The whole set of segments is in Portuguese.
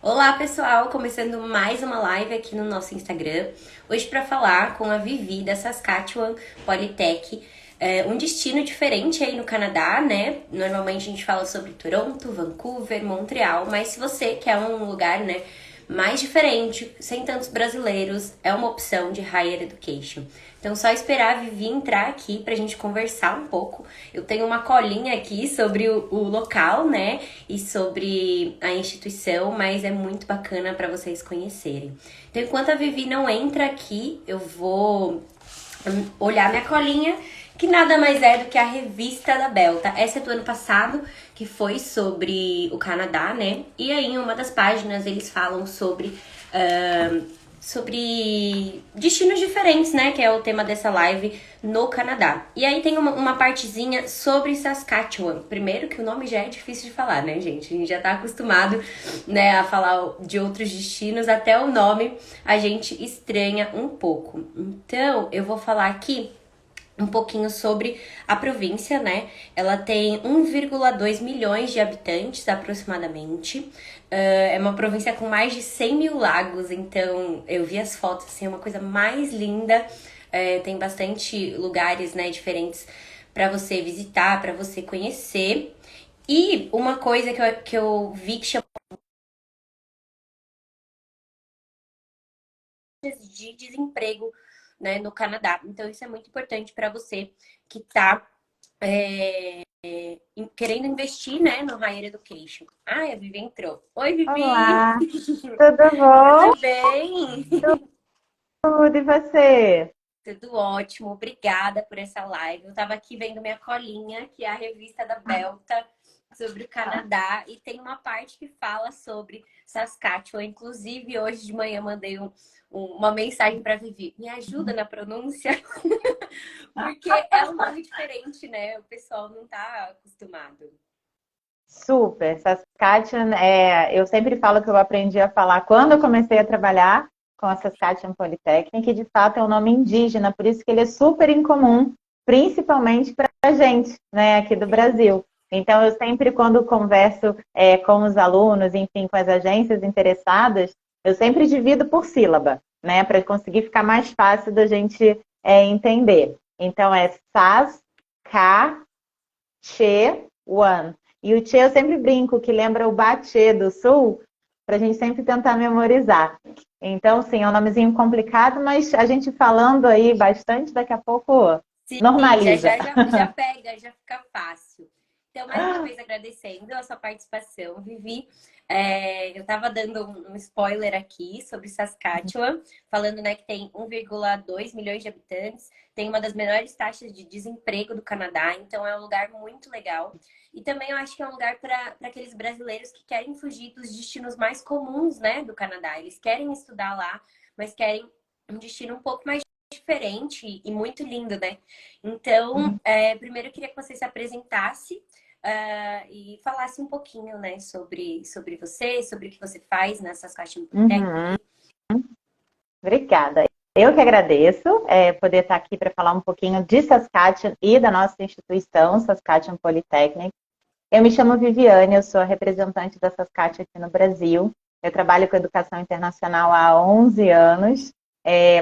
Olá pessoal, começando mais uma live aqui no nosso Instagram. Hoje para falar com a Vivi da Saskatchewan Polytech, um destino diferente aí no Canadá, né? Normalmente a gente fala sobre Toronto, Vancouver, Montreal, mas se você quer um lugar, né, mais diferente, sem tantos brasileiros, é uma opção de Higher Education. Então, só esperar a Vivi entrar aqui pra gente conversar um pouco. Eu tenho uma colinha aqui sobre o local, né? E sobre a instituição, mas é muito bacana para vocês conhecerem. Então, enquanto a Vivi não entra aqui, eu vou olhar minha colinha, que nada mais é do que a revista da Belta. Essa é do ano passado, que foi sobre o Canadá, né? E aí, em uma das páginas, eles falam sobre destinos diferentes, né? Que é o tema dessa live no Canadá. E aí tem uma partezinha sobre Saskatchewan. Primeiro que o nome já é difícil de falar, né, gente? A gente já tá acostumado, né, a falar de outros destinos. Até o nome a gente estranha um pouco. Então, eu vou falar aqui um pouquinho sobre a província, né? Ela tem 1,2 milhões de habitantes, aproximadamente. É uma província com mais de 100 mil lagos, então eu vi as fotos, assim, é uma coisa mais linda. Tem bastante lugares, né, diferentes para você visitar, para você conhecer. E uma coisa que eu vi que chama de desemprego, né, no Canadá. Então, isso é muito importante para você que está querendo investir, né, no Higher Education. Ai, a Vivi entrou. Oi, Vivi! Olá, tudo bom? Tudo bem? Tudo, e você? Tudo ótimo, obrigada por essa live. Eu estava aqui vendo minha colinha, que é a revista da Belta, sobre o Canadá, e tem uma parte que fala sobre Saskatchewan. Inclusive, hoje de manhã mandei uma mensagem para Vivi. Me ajuda na pronúncia, porque é um nome diferente, né? O pessoal não está acostumado. Super. Saskatchewan, eu sempre falo que eu aprendi a falar quando eu comecei a trabalhar com a Saskatchewan Polytechnic, e de fato é um nome indígena, por isso que ele é super incomum, principalmente para a gente, né, aqui do Sim. Brasil. Então, eu sempre, quando converso com os alunos, enfim, com as agências interessadas, eu sempre divido por sílaba, né, para conseguir ficar mais fácil da gente entender. Então, é Saskatchewan. E o Tchê eu sempre brinco que lembra o Batê do Sul, para a gente sempre tentar memorizar. Então, sim, é um nomezinho complicado, mas a gente falando aí bastante, daqui a pouco Sim, já, normaliza. já, já, já pega, já fica fácil. Então, mais uma vez agradecendo a sua participação, Vivi. Eu estava dando um spoiler aqui sobre Saskatchewan, falando, né, que tem 1,2 milhões de habitantes, tem uma das menores taxas de desemprego do Canadá, então é um lugar muito legal. E também eu acho que é um lugar para aqueles brasileiros que querem fugir dos destinos mais comuns, né, do Canadá. Eles querem estudar lá, mas querem um destino um pouco mais diferente e muito lindo, né? Então, primeiro eu queria que você se apresentasse e falasse um pouquinho, né, sobre você, sobre o que você faz nessa Saskatchewan Uhum, Polytechnic. obrigada. Eu que agradeço poder estar aqui para falar um pouquinho de Saskatchewan e da nossa instituição, Saskatchewan Polytechnic. Eu me chamo Viviane, eu sou a representante da Saskatchewan aqui no Brasil. Eu trabalho com educação internacional há 11 anos,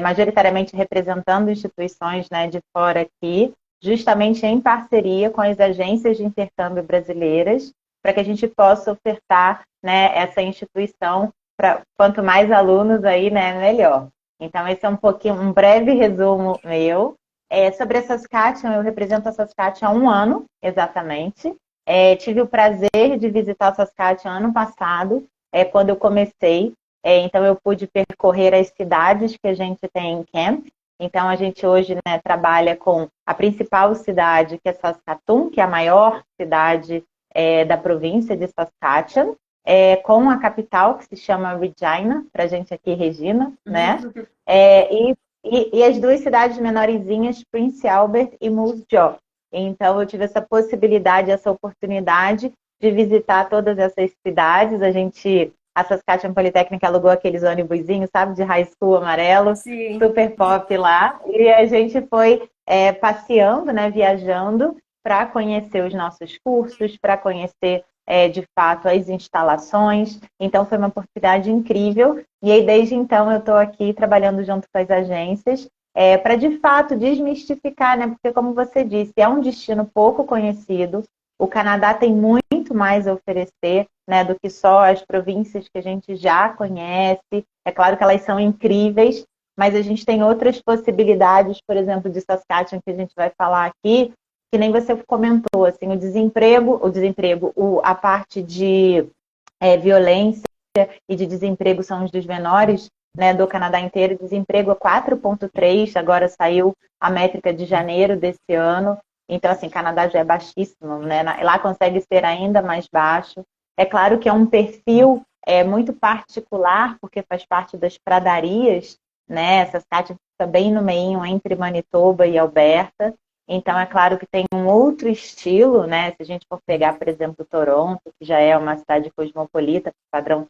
majoritariamente representando instituições, né, de fora aqui, justamente em parceria com as agências de intercâmbio brasileiras, para que a gente possa ofertar, né, essa instituição para quanto mais alunos aí, né, melhor. Então, esse é um pouquinho, um breve resumo meu. Sobre a Saskatchewan, eu represento a Saskatchewan há um ano, exatamente. Tive o prazer de visitar Saskatchewan ano passado, quando eu comecei. Então, eu pude percorrer as cidades que a gente tem em Camp. Então, a gente hoje, né, trabalha com a principal cidade, que é Saskatoon, que é a maior cidade da província de Saskatchewan, com a capital, que se chama Regina, para a gente aqui, Regina, né? E as duas cidades menorzinhas, Prince Albert e Moose Jaw. Então, eu tive essa possibilidade, essa oportunidade de visitar todas essas cidades. A Saskatchewan Polytechnic alugou aqueles ônibusinhos, sabe, de high school amarelo, Sim. super pop lá. E a gente foi passeando, né, viajando, para conhecer os nossos cursos, para conhecer de fato, as instalações. Então, foi uma oportunidade incrível. E aí, desde então, eu estou aqui trabalhando junto com as agências para, de fato, desmistificar, né? Porque, como você disse, é um destino pouco conhecido. O Canadá tem muito mais a oferecer, né, do que só as províncias que a gente já conhece. É claro que elas são incríveis, mas a gente tem outras possibilidades, por exemplo, de Saskatchewan, que a gente vai falar aqui, que nem você comentou, assim, a parte de violência e de desemprego são os dos menores, né, do Canadá inteiro. Desemprego é 4,3, agora saiu a métrica de janeiro desse ano. Então, assim, Canadá já é baixíssimo, né? Lá consegue ser ainda mais baixo. É claro que é um perfil muito particular, porque faz parte das pradarias, né? Saskatchewan fica bem no meio entre Manitoba e Alberta. Então, é claro que tem um outro estilo, né? Se a gente for pegar, por exemplo, Toronto, que já é uma cidade cosmopolita, padrão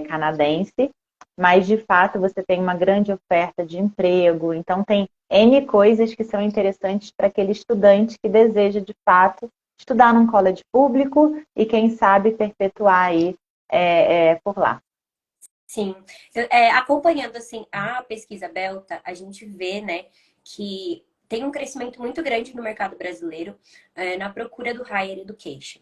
canadense, mas, de fato, você tem uma grande oferta de emprego. Então, tem N coisas que são interessantes para aquele estudante que deseja, de fato, estudar num college público e, quem sabe, perpetuar aí por lá. Sim, acompanhando assim a pesquisa Belta, a gente vê, né, que tem um crescimento muito grande no mercado brasileiro na procura do higher education.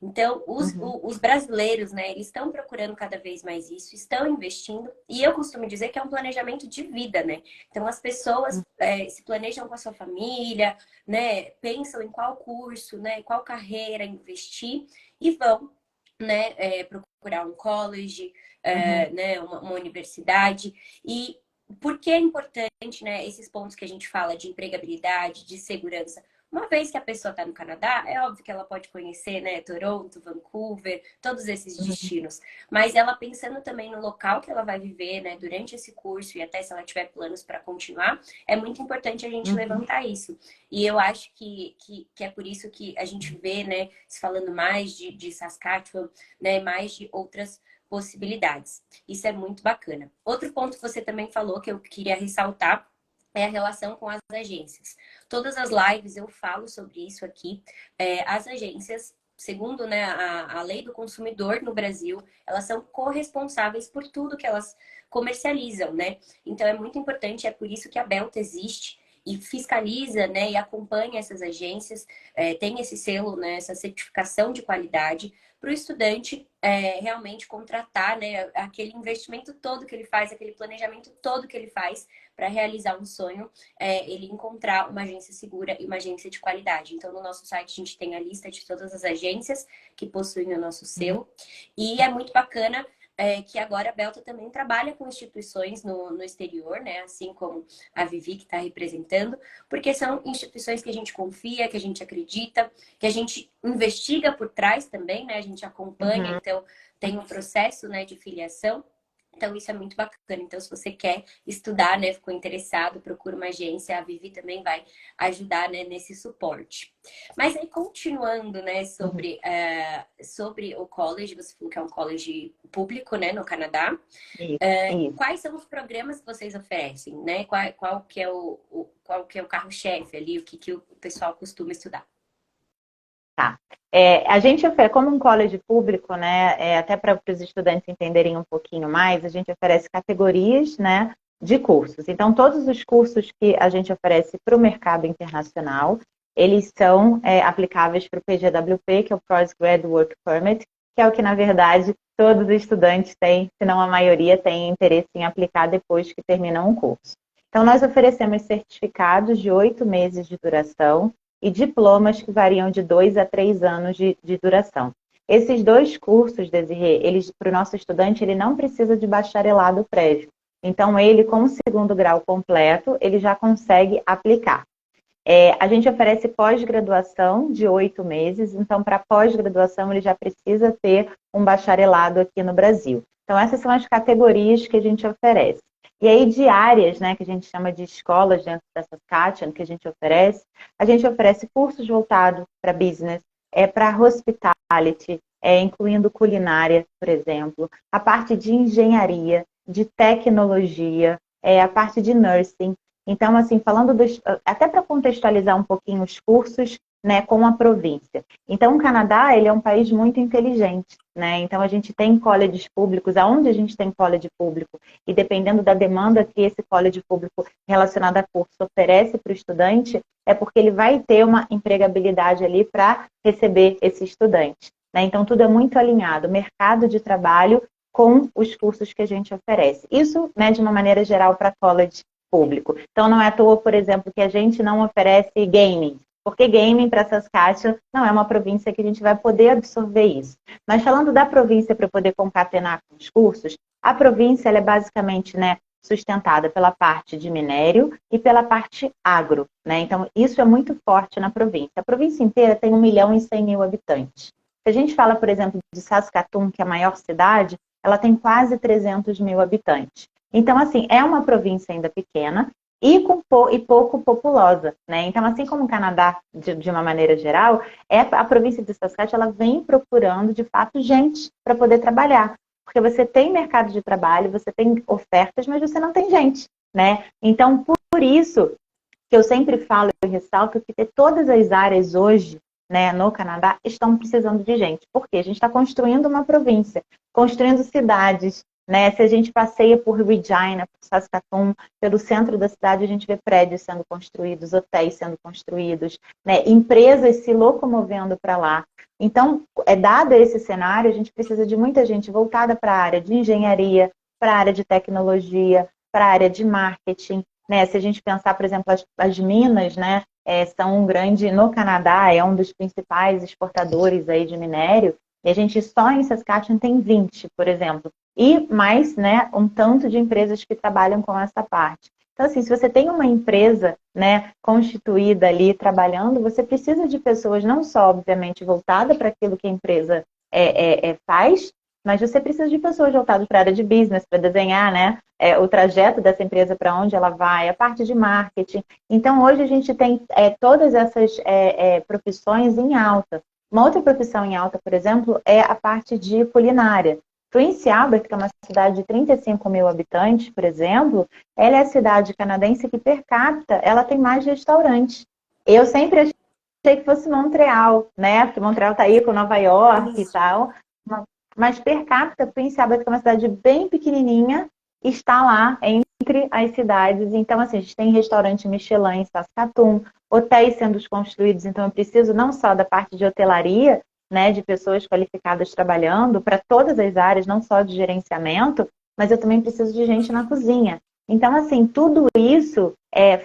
Então, os brasileiros, né, eles estão procurando cada vez mais isso, estão investindo, e eu costumo dizer que é um planejamento de vida, né? Então, as pessoas se planejam com a sua família, né, pensam em qual curso, né, qual carreira investir, e vão, né, procurar um college, né, uma universidade. E por que é importante, né, esses pontos que a gente fala de empregabilidade, de segurança? Uma vez que a pessoa está no Canadá, é óbvio que ela pode conhecer, né, Toronto, Vancouver, todos esses destinos. Mas ela pensando também no local que ela vai viver, né, durante esse curso e até se ela tiver planos para continuar, é muito importante a gente levantar isso. E eu acho que é por isso que a gente vê, né, se falando mais de Saskatchewan, né, mais de outras possibilidades. Isso é muito bacana. Outro ponto que você também falou que eu queria ressaltar é a relação com as agências. Todas as lives eu falo sobre isso aqui. As agências, segundo, né, a lei do consumidor no Brasil, elas são corresponsáveis por tudo que elas comercializam, né? Então é muito importante, é por isso que a Belta existe e fiscaliza, né, e acompanha essas agências, tem esse selo, né, essa certificação de qualidade para o estudante realmente contratar, né, aquele investimento todo que ele faz, aquele planejamento todo que ele faz para realizar um sonho, ele encontrar uma agência segura e uma agência de qualidade. Então, no nosso site, a gente tem a lista de todas as agências que possuem o nosso selo. E é muito bacana que agora a Belta também trabalha com instituições no exterior, né? Assim como a Vivi, que está representando, porque são instituições que a gente confia, que a gente acredita, que a gente investiga por trás também, né? A gente acompanha, então tem um processo, né, de filiação. Então, isso é muito bacana. Então, se você quer estudar, né, ficou interessado, procura uma agência, a Vivi também vai ajudar, né, nesse suporte. Mas aí, continuando, né, sobre o college, você falou que é um college público, né, no Canadá. Isso. Quais são os programas que vocês oferecem, né? Qual que é qual que é o carro-chefe ali, o que o pessoal costuma estudar? Tá. A gente oferece, como um college público, né, até para os estudantes entenderem um pouquinho mais, a gente oferece categorias, né, de cursos. Então, todos os cursos que a gente oferece para o mercado internacional, eles são aplicáveis para o PGWP, que é o Postgrad Work Permit, que é o que, na verdade, todos os estudantes têm, se não a maioria, tem interesse em aplicar depois que terminam um curso. Então, nós oferecemos certificados de 8 meses de duração, e diplomas que variam de 2 a 3 anos de duração. Esses dois cursos, Desirê, para o nosso estudante, ele não precisa de bacharelado prévio. Então, ele, com o segundo grau completo, ele já consegue aplicar. A gente oferece pós-graduação de 8 meses, então, para pós-graduação, ele já precisa ter um bacharelado aqui no Brasil. Então, essas são as categorias que a gente oferece. E aí, de áreas, né, que a gente chama de escolas dentro dessa Saskatchewan, que a gente oferece cursos voltados para business, para hospitality, incluindo culinária, por exemplo, a parte de engenharia, de tecnologia, a parte de nursing. Então, assim, falando até para contextualizar um pouquinho os cursos, né, com a província. Então, o Canadá, ele é um país muito inteligente, né? Então, a gente tem colleges públicos, aonde a gente tem college público, e dependendo da demanda que esse college público relacionado a curso oferece para o estudante, é porque ele vai ter uma empregabilidade ali para receber esse estudante, né? Então, tudo é muito alinhado, mercado de trabalho com os cursos que a gente oferece. Isso, né, de uma maneira geral, para college público. Então, não é à toa, por exemplo, que a gente não oferece gaming, porque gaming para Saskatchewan não é uma província que a gente vai poder absorver isso. Mas falando da província para poder concatenar com os cursos, a província ela é basicamente, né, sustentada pela parte de minério e pela parte agro, né? Então, isso é muito forte na província. A província inteira tem 1.100.000 habitantes. Se a gente fala, por exemplo, de Saskatoon, que é a maior cidade, ela tem quase 300 mil habitantes. Então, assim, é uma província ainda pequena e pouco populosa, né? Então, assim como o Canadá, de uma maneira geral, a província de Saskatchewan, ela vem procurando, de fato, gente para poder trabalhar. Porque você tem mercado de trabalho, você tem ofertas, mas você não tem gente, né? Então, por isso que eu sempre falo e ressalto que todas as áreas hoje, né, no Canadá, estão precisando de gente. Porque a gente está construindo uma província, construindo cidades, né? Se a gente passeia por Regina, por Saskatoon, pelo centro da cidade, a gente vê prédios sendo construídos, hotéis sendo construídos, né? Empresas se locomovendo para lá. Então, dado esse cenário, a gente precisa de muita gente voltada para a área de engenharia, para a área de tecnologia, para a área de marketing, né? Se a gente pensar, por exemplo, as minas, né, são um grande, no Canadá, é um dos principais exportadores aí de minério, e a gente só em Saskatchewan tem 20, por exemplo, e mais, né, um tanto de empresas que trabalham com essa parte. Então, assim, se você tem uma empresa, né, constituída ali, trabalhando, você precisa de pessoas não só, obviamente, voltadas para aquilo que a empresa faz, mas você precisa de pessoas voltadas para a área de business, para desenhar, né, o trajeto dessa empresa, para onde ela vai, a parte de marketing. Então, hoje a gente tem todas essas profissões em alta. Uma outra profissão em alta, por exemplo, é a parte de culinária. Prince Albert, que é uma cidade de 35 mil habitantes, por exemplo, ela é a cidade canadense que, per capita, ela tem mais restaurantes. Eu sempre achei que fosse Montreal, né? Porque Montreal está aí com Nova York e tal. Mas per capita, Prince Albert, que é uma cidade bem pequenininha, está lá entre as cidades. Então, assim, a gente tem restaurante Michelin em Saskatoon, hotéis sendo construídos. Então, eu preciso não só da parte de hotelaria, né, de pessoas qualificadas trabalhando para todas as áreas, não só de gerenciamento, mas eu também preciso de gente na cozinha. Então, assim, tudo isso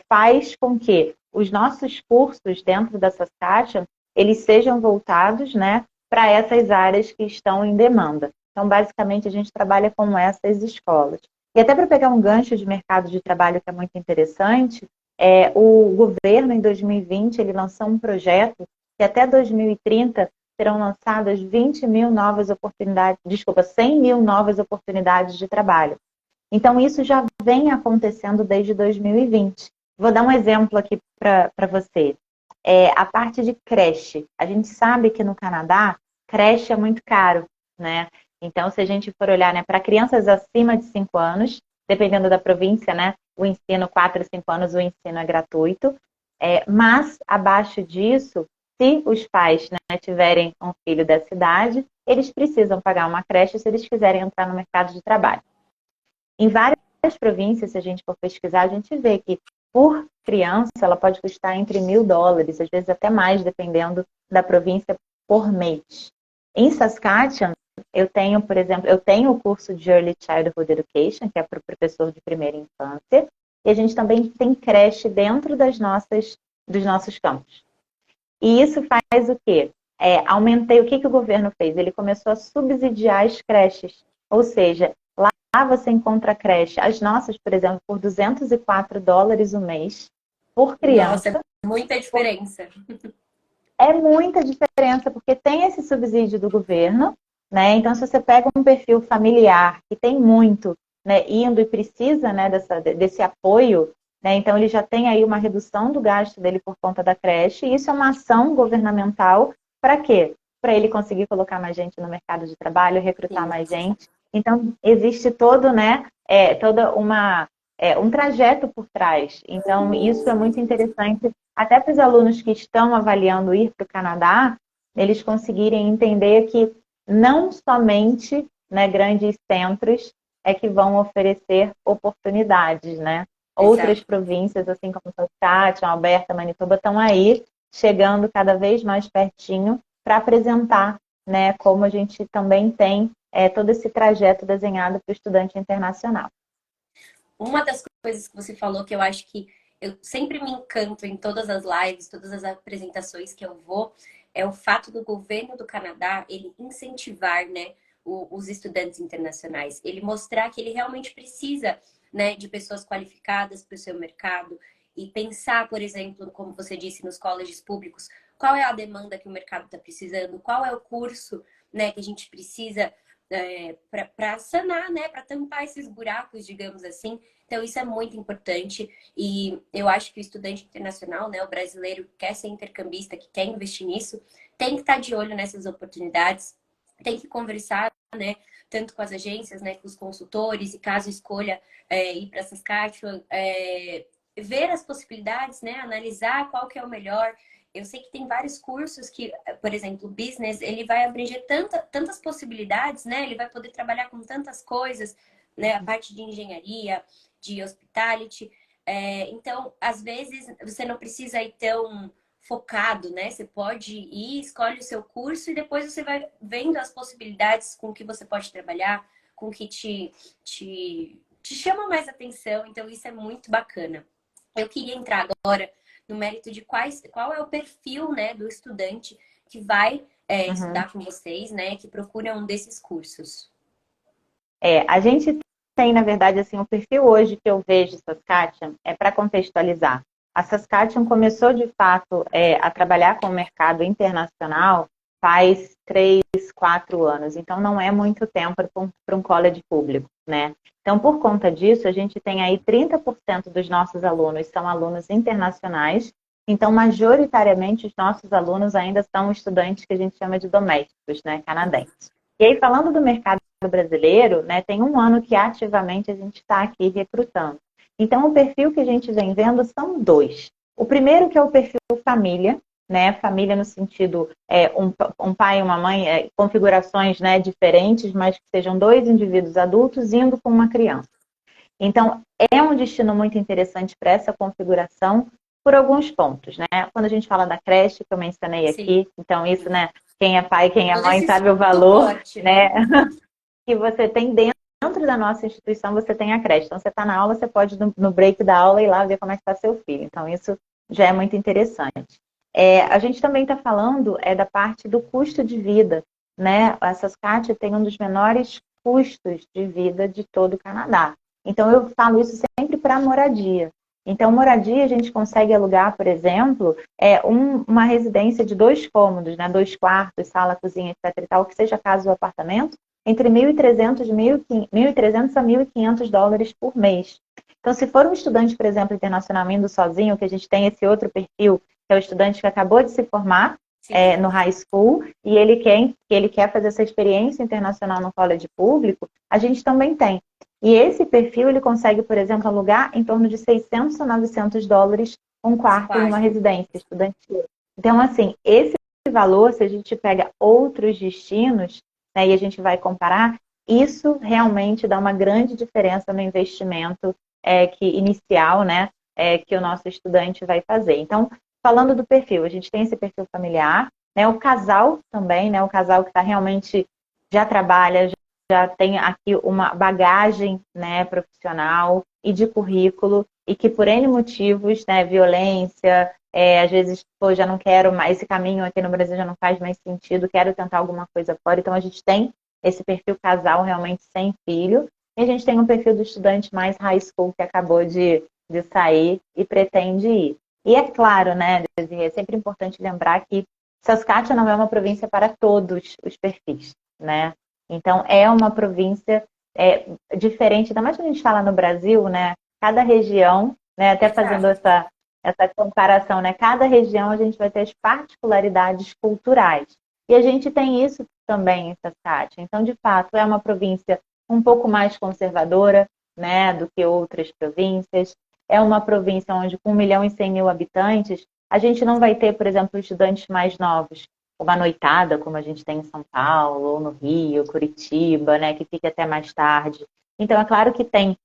faz com que os nossos cursos dentro da Saskatchewan, eles sejam voltados, né, para essas áreas que estão em demanda. Então, basicamente, a gente trabalha com essas escolas. E até para pegar um gancho de mercado de trabalho que é muito interessante, o governo, em 2020, ele lançou um projeto que até 2030 serão lançadas 20 mil novas oportunidades, 100 mil novas oportunidades de trabalho. Então, isso já vem acontecendo desde 2020. Vou dar um exemplo aqui para você. A parte de creche. A gente sabe que no Canadá, creche é muito caro, né? Então, se a gente for olhar, né, para crianças acima de 5 anos, dependendo da província, né, o ensino 4 a 5 anos, o ensino é gratuito. Mas, abaixo disso, se os pais, né, tiverem um filho dessa idade, eles precisam pagar uma creche se eles quiserem entrar no mercado de trabalho. Em várias províncias, se a gente for pesquisar, a gente vê que por criança ela pode custar entre $1.000, às vezes até mais, dependendo da província, por mês. Em Saskatchewan, eu tenho, por exemplo, o curso de Early Childhood Education, que é para o professor de primeira infância, e a gente também tem creche dentro dos nossos campos. E isso faz o quê? O que o governo fez? Ele começou a subsidiar as creches. Ou seja, lá você encontra creche, as nossas, por exemplo, por $204 o mês, por criança. Nossa, é muita diferença. É muita diferença, porque tem esse subsídio do governo, né? Então, se você pega um perfil familiar que tem muito, né, indo e precisa, né, desse apoio, né? Então, ele já tem aí uma redução do gasto dele por conta da creche, e isso é uma ação governamental para quê? Para ele conseguir colocar mais gente no mercado de trabalho, recrutar mais gente. Então, existe todo, né, um trajeto por trás. Então, isso é muito interessante até para os alunos que estão avaliando ir para o Canadá, eles conseguirem entender que não somente, né, grandes centros é que vão oferecer oportunidades, né? Outras Exato. províncias, assim como Saskatchewan, Alberta, Manitoba, estão aí chegando cada vez mais pertinho para apresentar, né, como a gente também tem todo esse trajeto desenhado para o estudante internacional. Uma das coisas que você falou que eu acho que eu sempre me encanto em todas as lives, todas as apresentações que eu vou, é o fato do governo do Canadá ele incentivar, né, os estudantes internacionais, ele mostrar que ele realmente precisa, né, de pessoas qualificadas para o seu mercado e pensar, por exemplo, como você disse, nos colleges públicos, qual é a demanda que o mercado está precisando, qual é o curso, né, que a gente precisa para sanar, né, para tampar esses buracos, digamos assim. Então, isso é muito importante e eu acho que o estudante internacional, né, o brasileiro que quer ser intercambista, que quer investir nisso, tem que estar de olho nessas oportunidades, tem que conversar, né, tanto com as agências, né, com os consultores, e caso escolha ir para Saskatchewan, ver as possibilidades, né, analisar qual que é o melhor. Eu sei que tem vários cursos que, por exemplo, o business, ele vai abranger tantas possibilidades, né? Ele vai poder trabalhar com tantas coisas, né? A parte de engenharia, de hospitality. Então, às vezes, você não precisa ir tão focado, né? Você pode ir, escolhe o seu curso e depois você vai vendo as possibilidades com que você pode trabalhar, com que te chama mais atenção. Então, isso é muito bacana. Eu queria entrar agora no mérito de qual é o perfil, né, do estudante que vai Uhum. estudar com vocês, né, que procura um desses cursos. A gente tem, na verdade, assim, o perfil hoje que eu vejo Saskatchewan é para contextualizar. A Saskatchewan começou, de fato, a trabalhar com o mercado internacional faz 3, 4 anos. Então, não é muito tempo para um college público, né? Então, por conta disso, a gente tem aí 30% dos nossos alunos são alunos internacionais. Então, majoritariamente, os nossos alunos ainda são estudantes que a gente chama de domésticos, né, canadenses. E aí, falando do mercado brasileiro, né, tem um ano que ativamente a gente está aqui recrutando. Então, o perfil que a gente vem vendo são dois. O primeiro que é o perfil família, né, família no sentido um pai e uma mãe, configurações, né, diferentes, mas que sejam dois indivíduos adultos indo com uma criança. Então, é um destino muito interessante para essa configuração por alguns pontos, né? Quando a gente fala da creche, que eu mencionei Sim, aqui, então isso, né, quem é pai, quem é todo mãe esse sabe o valor, suporte, né, né? que você tem dentro da nossa instituição, você tem a creche. Então, você está na aula, você pode, no break da aula, ir lá ver como é que está seu filho. Então, isso já é muito interessante. A gente também está falando da parte do custo de vida, né? A Saskatchewan tem um dos menores custos de vida de todo o Canadá. Então, eu falo isso sempre para moradia. Então, moradia a gente consegue alugar, por exemplo, uma residência de 2 cômodos, né? 2 quartos, sala, cozinha, etc. e tal, que seja casa ou apartamento, entre 1.300 a 1.500 dólares por mês. Então, se for um estudante, por exemplo, internacional indo sozinho, que a gente tem esse outro perfil, que é o estudante que acabou de se formar Sim, no high school e ele quer fazer essa experiência internacional no college público, a gente também tem. E esse perfil, ele consegue, por exemplo, alugar em torno de 600 a 900 dólares um os quarto numa quartos. residência estudantil. Então, assim, esse valor, se a gente pega outros destinos, né, e a gente vai comparar, isso realmente dá uma grande diferença no investimento que inicial, né, que o nosso estudante vai fazer. Então, falando do perfil, a gente tem esse perfil familiar, né, o casal também, né, o casal que está realmente já trabalha, já tem aqui uma bagagem, né, profissional e de currículo e que por N motivos, né, violência, às vezes, pô, já não quero mais, esse caminho aqui no Brasil já não faz mais sentido, quero tentar alguma coisa fora. Então, a gente tem esse perfil casal realmente sem filho, e a gente tem um perfil do estudante mais high school que acabou de sair e pretende ir. E é claro, né, Desirê, é sempre importante lembrar que Saskatchewan não é uma província para todos os perfis, né? Então, é uma província diferente, ainda mais quando a gente fala no Brasil, né? Cada região, né, até fazendo Exato. essa comparação, né? Cada região a gente vai ter as particularidades culturais. E a gente tem isso também em Saskatchewan. Então, de fato, é uma província um pouco mais conservadora, né, do que outras províncias. É uma província onde, com 1.100.000 habitantes, A gente não vai ter, por exemplo, estudantes mais novos, uma noitada, como a gente tem em São Paulo, ou no Rio, Curitiba, né, que fica até mais tarde. Então, é claro que tem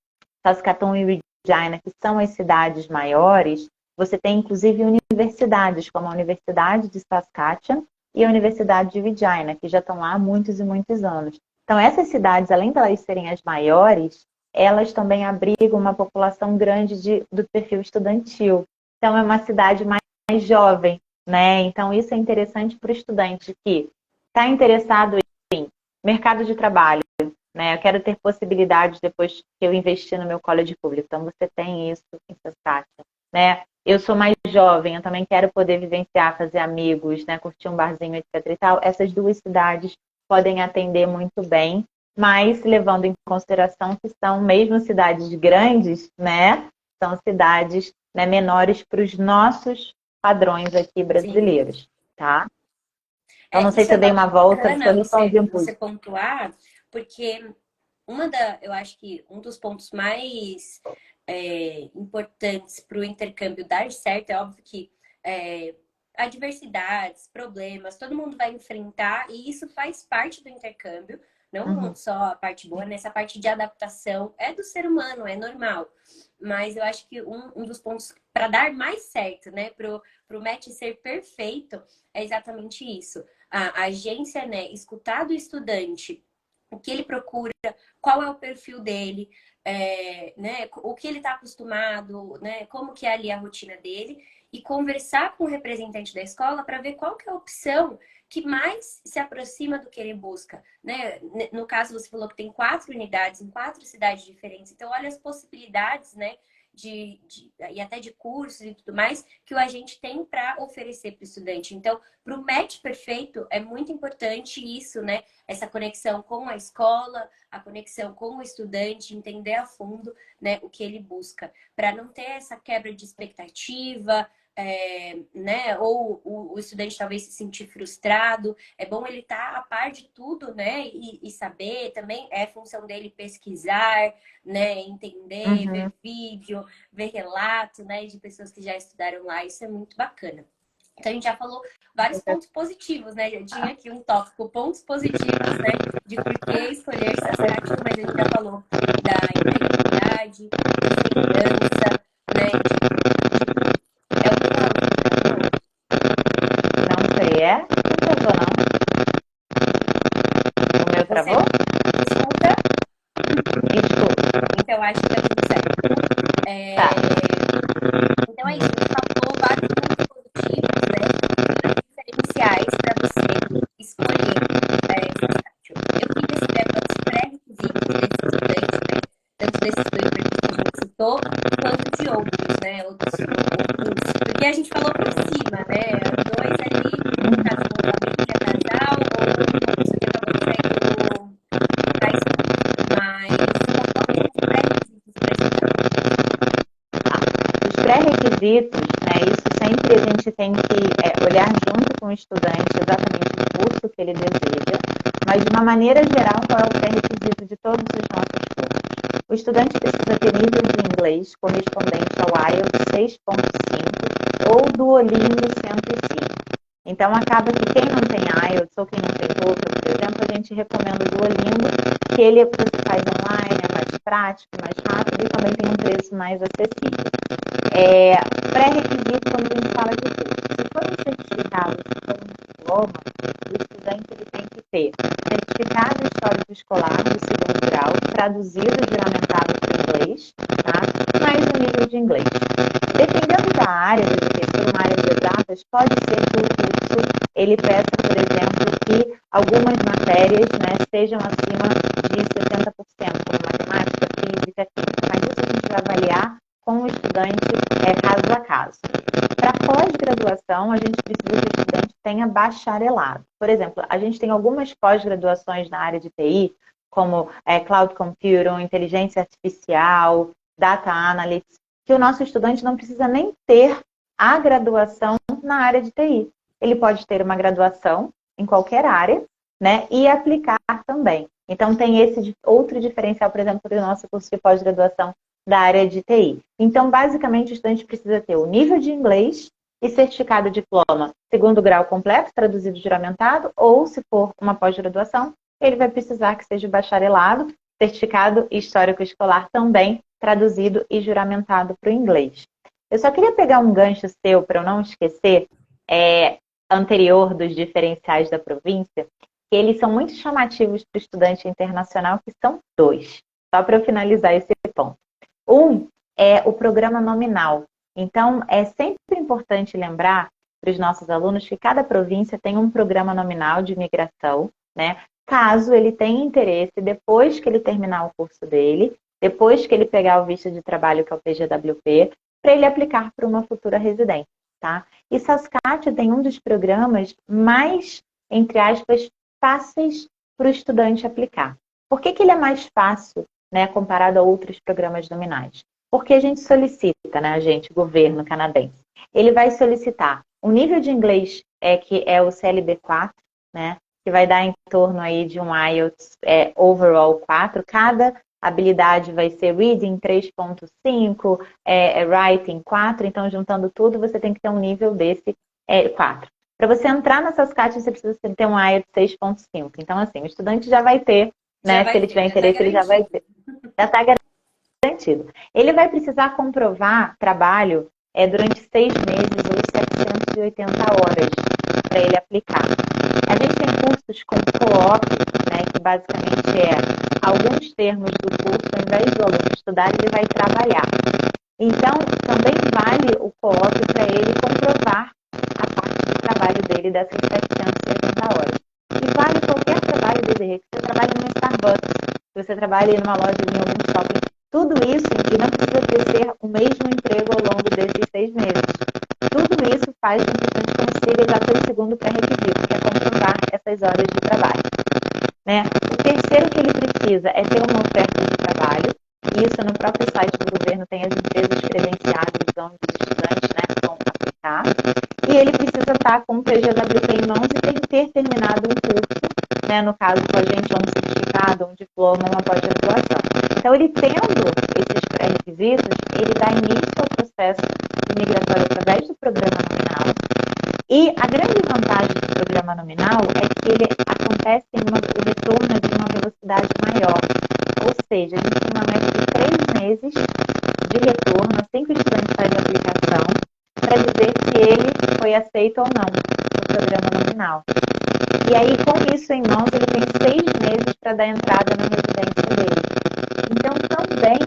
Saskatoon e Regina, que são as cidades maiores. Você tem, inclusive, universidades, como a Universidade de Saskatchewan e a Universidade de Regina, que já estão lá há muitos e muitos anos. Então, essas cidades, além de elas serem as maiores, elas também abrigam uma população grande do perfil estudantil. Então, é uma cidade mais jovem, né? Então, isso é interessante para o estudante que está interessado em mercado de trabalho, né? Eu quero ter possibilidades depois que eu investir no meu college público. Então, você tem isso em Saskatchewan, né? Eu sou mais jovem, eu também quero poder vivenciar, fazer amigos, né? Curtir um barzinho, etc e tal. Essas duas cidades podem atender muito bem, mas levando em consideração que são mesmo cidades grandes, né? São cidades, né, menores para os nossos padrões aqui Sim. brasileiros, tá? Então, não sei Isso se é eu dei uma volta, se eu bacana respondi um você pouco. pontuar, porque eu acho que um dos pontos mais importantes para o intercâmbio dar certo, é óbvio que é, adversidades, problemas, todo mundo vai enfrentar, e isso faz parte do intercâmbio, não Uhum. só a parte boa, nessa parte de adaptação é do ser humano, é normal. Mas eu acho que um dos pontos para dar mais certo, né, pro match ser perfeito, é exatamente isso. A agência, né, escutar do estudante o que ele procura, qual é o perfil dele, né, o que ele está acostumado, né, como que é ali a rotina dele, e conversar com o representante da escola para ver qual que é a opção que mais se aproxima do que ele busca, né? No caso, você falou que tem 4 unidades em 4 cidades diferentes, então olha as possibilidades, né? E até de cursos e tudo mais que o agente tem para oferecer para o estudante. Então, para o match perfeito, é muito importante isso, né? Essa conexão com a escola, a conexão com o estudante, entender a fundo, né, o que ele busca, para não ter essa quebra de expectativa, né? Ou o estudante talvez se sentir frustrado. É bom ele estar a par de tudo, né? E saber também é função dele pesquisar, né? Entender, Uhum. ver vídeo, ver relato, né? De pessoas que já estudaram lá. Isso é muito bacana. Então, a gente já falou vários pontos positivos, né? Já tinha aqui um tópico, pontos positivos, né? De por que escolher Saskatchewan, mas a gente já falou da integridade, de segurança, né? É o meu áudio que travou? Não sei, é? Não travou, não. O meu Você travou? me escuta? Desculpa. Então, acho que tá tudo certo. Tá. Então, é isso. A gente falou vários pontos positivos, né? E os diferenciais para você escolher Saskatchewan. Eu queria saber agora os pré-requisitos desse estudante, né? Tanto desses dois perfis que a gente citou, quanto de outros, né? Outros. Porque a gente falou por cima, né? Dois ali, no caso com família, casal, ou uma pessoa que acabou de sair do high school. Mas quais são os pré-requisitos para estudar? Os pré-requisitos, né, isso sempre a gente tem que olhar junto com o estudante exatamente o curso que ele deseja, mas de uma maneira geral, qual é o pré-requisito de todos os nossos cursos? O estudante precisa ter nível de inglês correspondente ao IELTS 6.5 ou Duolingo 105. Então, acaba que quem não tem IELTS ou quem não tem TOEFL, por exemplo, a gente recomenda o Duolingo, que você faz online, é mais prático, mais rápido e também tem um preço mais acessível. Pré-requisito quando a gente fala de curso. Se for um certificado, se for um diploma, o estudante ele tem que ter certificado histórico escolar do segundo grau, traduzido e juramentado para o inglês, tá? Mais um nível de inglês. Dependendo da área, se for uma área de exatas, pode ser que o curso ele peça, por exemplo, que algumas matérias, né, sejam acima de 70%, como matemática, física, química, mas isso a gente vai avaliar com o estudante caso a caso. Para pós-graduação, a gente precisa que o estudante tenha bacharelado. Por exemplo, a gente tem algumas pós-graduações na área de TI, como Cloud Computing, Inteligência Artificial, Data Analytics, que o nosso estudante não precisa nem ter a graduação na área de TI. Ele pode ter uma graduação em qualquer área, né, e aplicar também. Então, tem esse outro diferencial, por exemplo, do nosso curso de pós-graduação da área de TI. Então, basicamente, o estudante precisa ter o nível de inglês e certificado diploma segundo grau completo, traduzido e juramentado, ou se for uma pós-graduação, ele vai precisar que seja bacharelado, certificado e histórico escolar também, traduzido e juramentado para o inglês. Eu só queria pegar um gancho seu para eu não esquecer, anterior dos diferenciais da província, que eles são muito chamativos para o estudante internacional, que são dois, só para eu finalizar esse ponto. Um é o programa nominal. Então, é sempre importante lembrar para os nossos alunos que cada província tem um programa nominal de imigração, né? Caso ele tenha interesse, depois que ele terminar o curso dele, depois que ele pegar o visto de trabalho, que é o PGWP, para ele aplicar para uma futura residência, tá? E Saskatchewan tem um dos programas mais, entre aspas, fáceis para o estudante aplicar. Por que ele é mais fácil, né, comparado a outros programas nominais? Porque a gente solicita, né, governo canadense, ele vai solicitar um nível de inglês que é o CLB4, né, que vai dar em torno aí de um IELTS overall 4. Cada habilidade vai ser reading 3.5, writing 4, então juntando tudo você tem que ter um nível desse 4. Para você entrar nessas caixas você precisa ter um IELTS 6.5. Então assim, o estudante já vai ter, né, se ele tiver interesse ele já vai ter. Já está garantido. Ele vai precisar comprovar trabalho durante 6 meses ou 780 horas para ele aplicar. A gente tem cursos com co-op, né, que basicamente alguns termos do curso, ao invés do aluno estudar, ele vai trabalhar. Então, também vale o co-op para ele comprovar a parte do trabalho dele dessas 780 horas. E vale qualquer trabalho dele, que você trabalhe no Starbucks, que você trabalhe numa loja em algum shopping. Tudo isso, e não precisa ser o mesmo emprego ao longo desses 6 meses. Tudo isso faz com que a gente consiga já ter o segundo pré-requisito, que é comprovar essas horas de trabalho. Né? O terceiro que ele precisa é ter uma oferta de trabalho, e isso no próprio site do governo tem as empresas credenciadas onde os estudantes, né, vão aplicar. E ele precisa estar com o PGWP em mãos e ter terminado um curso, né, no caso com a gente, um certificado, um diploma, uma pós-graduação. Então, ele tendo esses pré-requisitos, ele dá início ao processo migratório através do programa nominal. E a grande vantagem do programa nominal é que ele acontece o retorno de uma velocidade maior. Ou seja, a gente tem uma média de 3 meses de retorno assim que o estudante faz a aplicação, para dizer se ele foi aceito ou não no programa nominal. E aí, com isso em mãos, ele tem 6 meses para dar entrada na residência dele. Então, também,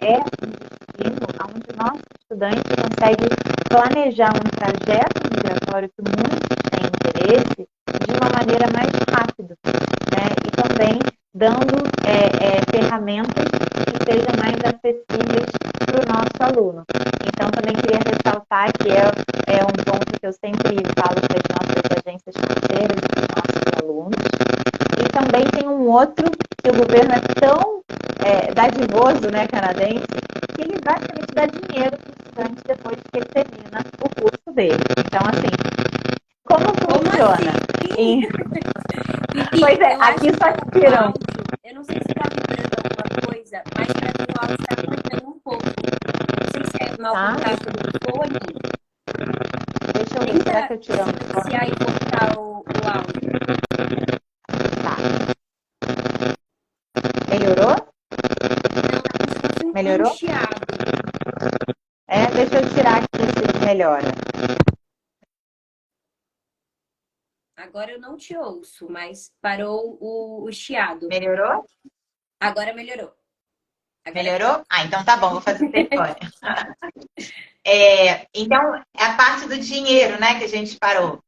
é um destino onde o nosso estudante consegue planejar um trajeto migratório que muitos têm interesse de uma maneira mais rápida, né? E também dando ferramentas que sejam mais acessíveis para o nosso aluno. Então, também queria ressaltar que é um ponto que eu sempre falo para as nossas agências parceiras e para os nossos alunos. E também tem um outro que o governo é tão dadivoso, né, canadense, que ele basicamente dá dinheiro para o estudante depois que ele termina o curso dele. Então, assim, como funciona? Assim? Pois é, aqui só tiram. Eu não sei se está vibrando alguma coisa, mas para mim o áudio está cortando um pouco. Não sei se é mau contato do fone. Deixa eu ver, será que eu tiro o se aí cortar o áudio. Tá. Melhorou? Não, melhorou? Um chiado. Deixa eu tirar aqui se melhora. Agora eu não te ouço, mas parou o chiado. Melhorou? Agora melhorou. Melhorou? Então tá bom, vou fazer o telefone. Então, é a parte do dinheiro, né, que a gente parou.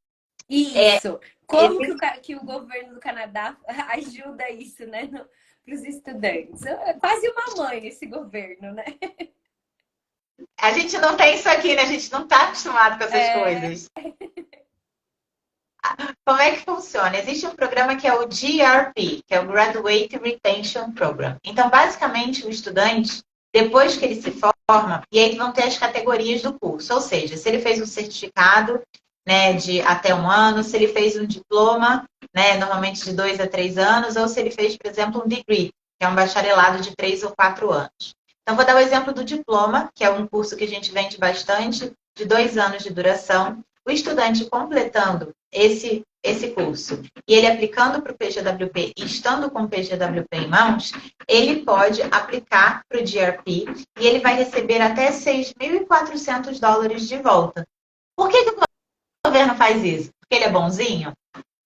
Isso. Como que o governo do Canadá ajuda isso, né, para os estudantes? É quase uma mãe esse governo, né? A gente não tem isso aqui, né? A gente não está acostumado com essas coisas. Como é que funciona? Existe um programa que é o GRP, que é o Graduate Retention Program. Então, basicamente, o estudante, depois que ele se forma, e aí vão ter as categorias do curso. Ou seja, se ele fez um certificado, né, de até 1 ano, se ele fez um diploma, né, normalmente de 2 a 3 anos, ou se ele fez, por exemplo, um degree, que é um bacharelado de 3 ou 4 anos. Então, vou dar o exemplo do diploma, que é um curso que a gente vende bastante, de 2 anos de duração. O estudante completando esse curso e ele aplicando para o PGWP e estando com o PGWP em mãos, ele pode aplicar para o GRP e ele vai receber até $6.400 de volta. Por que o governo faz isso? Porque ele é bonzinho?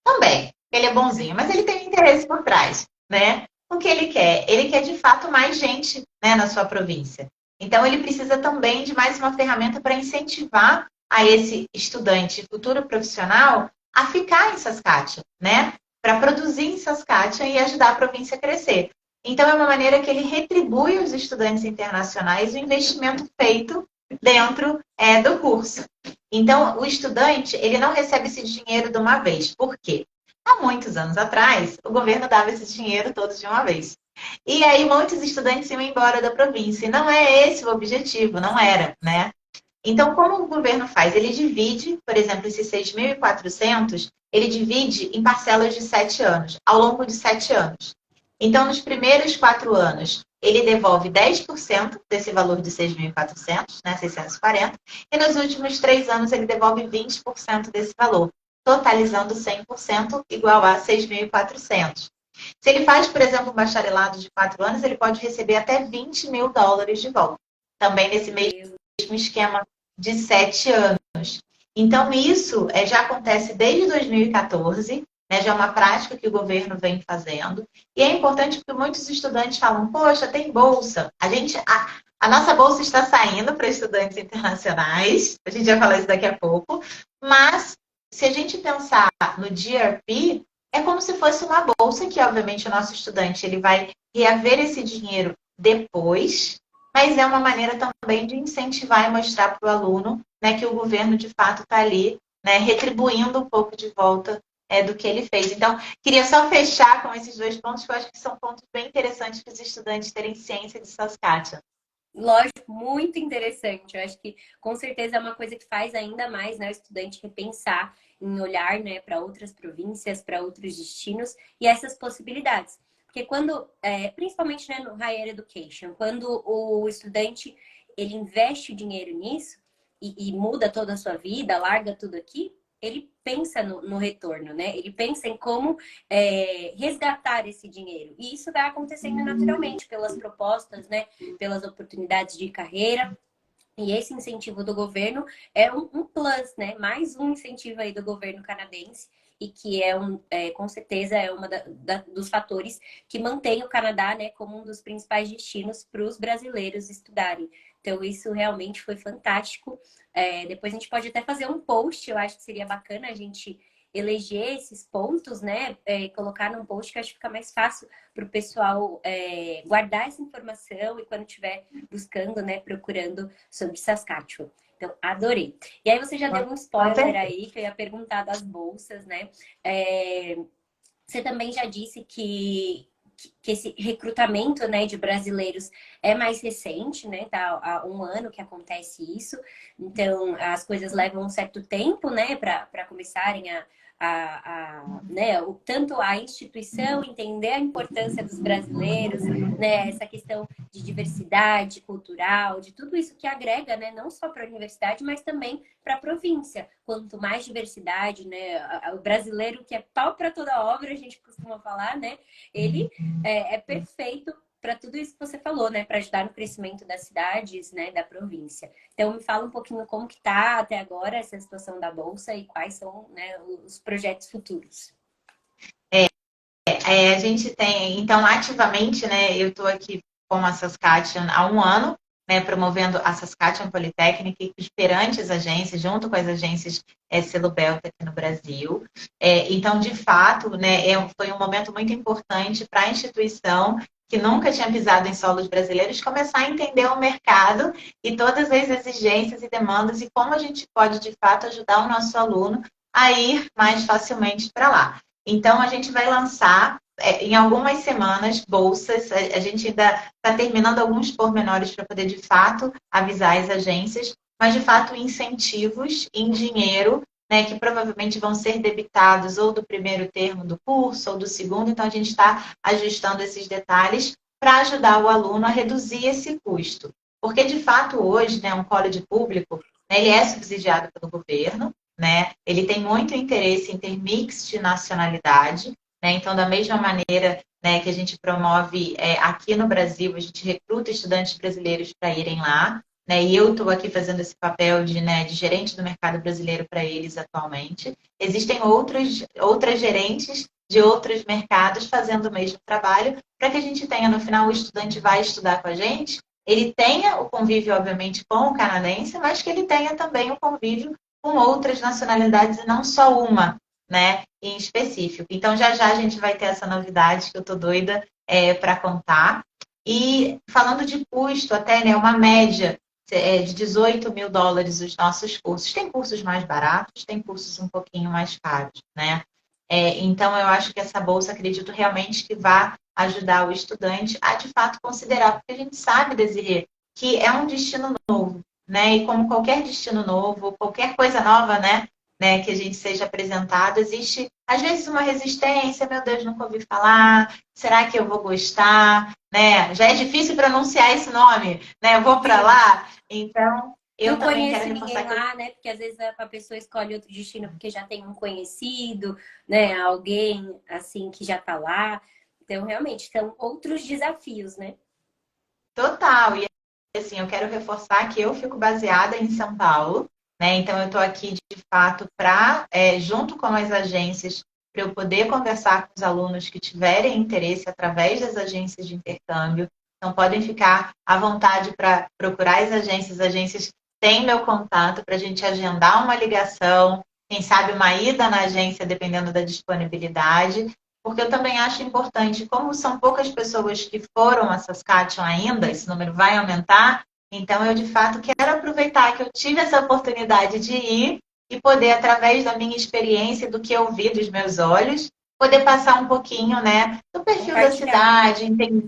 Também, ele é bonzinho, mas ele tem interesse por trás, né? O que ele quer? Ele quer, de fato, mais gente, né, na sua província. Então, ele precisa também de mais uma ferramenta para incentivar a esse estudante futuro profissional a ficar em Saskatchewan, né? Para produzir em Saskatchewan e ajudar a província a crescer. Então, é uma maneira que ele retribui aos estudantes internacionais o investimento feito dentro do curso. Então, o estudante, ele não recebe esse dinheiro de uma vez. Por quê? Há muitos anos atrás, o governo dava esse dinheiro todo de uma vez. E aí, muitos estudantes iam embora da província. E não é esse o objetivo, não era, né? Então, como o governo faz? Ele divide, por exemplo, esses 6.400, ele divide em parcelas de 7 anos, ao longo de 7 anos. Então, nos primeiros 4 anos, ele devolve 10% desse valor de 6.400, né, 640, e nos últimos 3 anos ele devolve 20% desse valor, totalizando 100% igual a 6.400. Se ele faz, por exemplo, um bacharelado de 4 anos, ele pode receber até $20 mil de volta. Também nesse mesmo esquema de 7 anos. Então, isso já acontece desde 2014, né, já é uma prática que o governo vem fazendo. E é importante porque muitos estudantes falam, poxa, tem bolsa. A nossa bolsa está saindo para estudantes internacionais, a gente vai falar isso daqui a pouco, mas se a gente pensar no GRP, é como se fosse uma bolsa que, obviamente, o nosso estudante ele vai reaver esse dinheiro depois, mas é uma maneira também de incentivar e mostrar para o aluno, né, que o governo, de fato, está ali, né, retribuindo um pouco de volta do que ele fez. Então, queria só fechar com esses 2 pontos, que eu acho que são pontos bem interessantes para os estudantes terem ciência de Saskatchewan. Lógico, muito interessante. Eu acho que com certeza é uma coisa que faz ainda mais, né, o estudante repensar em olhar, né, para outras províncias, para outros destinos e essas possibilidades. Porque quando, principalmente, né, no higher education, quando o estudante ele investe dinheiro nisso e muda toda a sua vida, larga tudo aqui, ele pensa no retorno, né? Ele pensa em como resgatar esse dinheiro. E isso vai acontecendo naturalmente pelas propostas, né? Pelas oportunidades de carreira. E esse incentivo do governo é um plus, né? Mais um incentivo aí do governo canadense e que com certeza é uma dos fatores que mantém o Canadá, né, como um dos principais destinos para os brasileiros estudarem. Então, isso realmente foi fantástico. Depois a gente pode até fazer um post, eu acho que seria bacana a gente eleger esses pontos, né? Colocar num post que eu acho que fica mais fácil para o pessoal guardar essa informação e quando estiver buscando, né, procurando sobre Saskatchewan. Então, adorei. E aí você já deu um spoiler aí, que eu ia perguntar das bolsas, né? Você também já disse que esse recrutamento, né, de brasileiros é mais recente, né? Tá há 1 ano que acontece isso. Então, as coisas levam um certo tempo, né, para começarem né, tanto a instituição entender a importância dos brasileiros, né, essa questão de diversidade cultural, de tudo isso que agrega, né, não só para a universidade, mas também para a província. Quanto mais diversidade, né, o brasileiro que é pau para toda obra, a gente costuma falar, né, ele é perfeito para tudo isso que você falou, né, para ajudar no crescimento das cidades, né, da província. Então, me fala um pouquinho como que tá até agora essa situação da bolsa e quais são, né, os projetos futuros. A gente tem, então, ativamente, né, eu estou aqui com a Saskatchewan há 1 ano, né, promovendo a Saskatchewan Polytechnic perante as agências, junto com as agências Selo Belta aqui no Brasil. Então, de fato, né, foi um momento muito importante para a instituição que nunca tinha pisado em solos brasileiros, começar a entender o mercado e todas as exigências e demandas e como a gente pode, de fato, ajudar o nosso aluno a ir mais facilmente para lá. Então, a gente vai lançar, em algumas semanas, bolsas. A gente ainda está terminando alguns pormenores para poder, de fato, avisar as agências, mas, de fato, incentivos em dinheiro, né, que provavelmente vão ser debitados ou do primeiro termo do curso ou do segundo. Então, a gente está ajustando esses detalhes para ajudar o aluno a reduzir esse custo. Porque, de fato, hoje, né, um college público, né? Ele é subsidiado pelo governo, né? Ele tem muito interesse em ter mix de nacionalidade, né? Então, da mesma maneira, né, que a gente promove aqui no Brasil, a gente recruta estudantes brasileiros para irem lá, né? E eu estou aqui fazendo esse papel de gerente do mercado brasileiro para eles atualmente. Existem outras gerentes de outros mercados fazendo o mesmo trabalho, para que a gente tenha, no final, o estudante vai estudar com a gente, ele tenha o convívio, obviamente, com o canadense, mas que ele tenha também o convívio com outras nacionalidades e não só uma, né, em específico. Então, já já a gente vai ter essa novidade que eu estou doida para contar. E falando de custo, até, né, uma média de 18 mil dólares os nossos cursos. Tem cursos mais baratos, tem cursos um pouquinho mais caros, né? Então, eu acho que essa bolsa, acredito realmente que vai ajudar o estudante a, de fato, considerar, porque a gente sabe, Desirê, que é um destino novo, né? E como qualquer destino novo, qualquer coisa nova, né, que a gente seja apresentado, existe, às vezes, uma resistência, meu Deus, nunca ouvi falar, será que eu vou gostar, né? Já é difícil pronunciar esse nome, né? Eu vou para lá, então eu Não também quero conheço ninguém reforçar que lá, né? Porque às vezes a pessoa escolhe outro destino porque já tem um conhecido, né? Alguém assim que já tá lá. Então, realmente, são outros desafios, né? total, e assim, eu quero reforçar que eu fico baseada em São Paulo, né? Então eu estou aqui de fato para, junto com as agências, para eu poder conversar com os alunos que tiverem interesse através das agências de intercâmbio. Então podem ficar à vontade para procurar as agências têm meu contato para a gente agendar uma ligação, quem sabe uma ida na agência, dependendo da disponibilidade. Porque eu também acho importante, como são poucas pessoas que foram a Saskatchewan ainda, esse número vai aumentar, então eu de fato quero aproveitar que eu tive essa oportunidade de ir e poder, através da minha experiência, do que eu vi dos meus olhos, poder passar um pouquinho, né, do perfil da Compartilhar. cidade, entender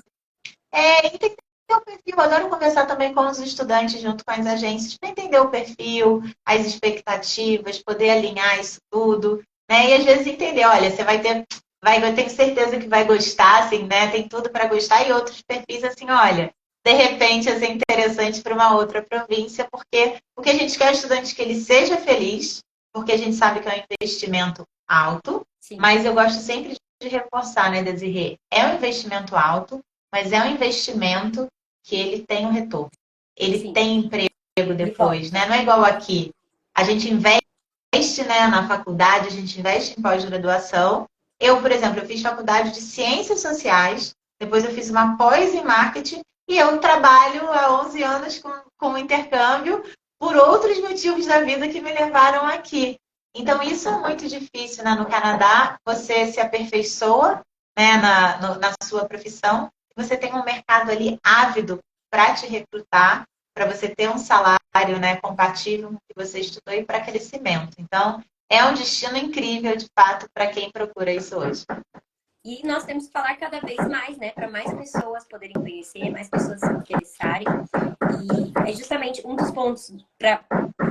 o perfil. Eu adoro conversar também com os estudantes junto com as agências para entender o perfil, as expectativas, poder alinhar isso tudo, né? E às vezes entender, olha, você vai ter eu tenho certeza que vai gostar, assim, né? Tem tudo para gostar, e outros perfis, assim, olha, de repente ia ser interessante para uma outra província, porque o que a gente quer é o estudante que ele seja feliz, porque a gente sabe que é um investimento alto, Sim, mas eu gosto sempre de reforçar, né, Desirê? É um investimento alto, mas é um investimento que ele tem um retorno. Ele sim. tem emprego De depois, volta. né? Não é igual aqui. A gente investe, né, na faculdade, a gente investe em pós-graduação. Eu, por exemplo, eu fiz faculdade de Ciências Sociais, depois eu fiz uma pós em Marketing e eu trabalho há 11 anos com intercâmbio por outros motivos da vida que me levaram aqui. Então, isso é muito difícil, né? No Canadá, você se aperfeiçoa, né, na sua profissão, você tem um mercado ali ávido para te recrutar, para você ter um salário, né, compatível com o que você estudou e para crescimento. Então, é um destino incrível, de fato, para quem procura isso hoje. E nós temos que falar cada vez mais, né? Para mais pessoas poderem conhecer, mais pessoas se interessarem. E é justamente um dos pontos, para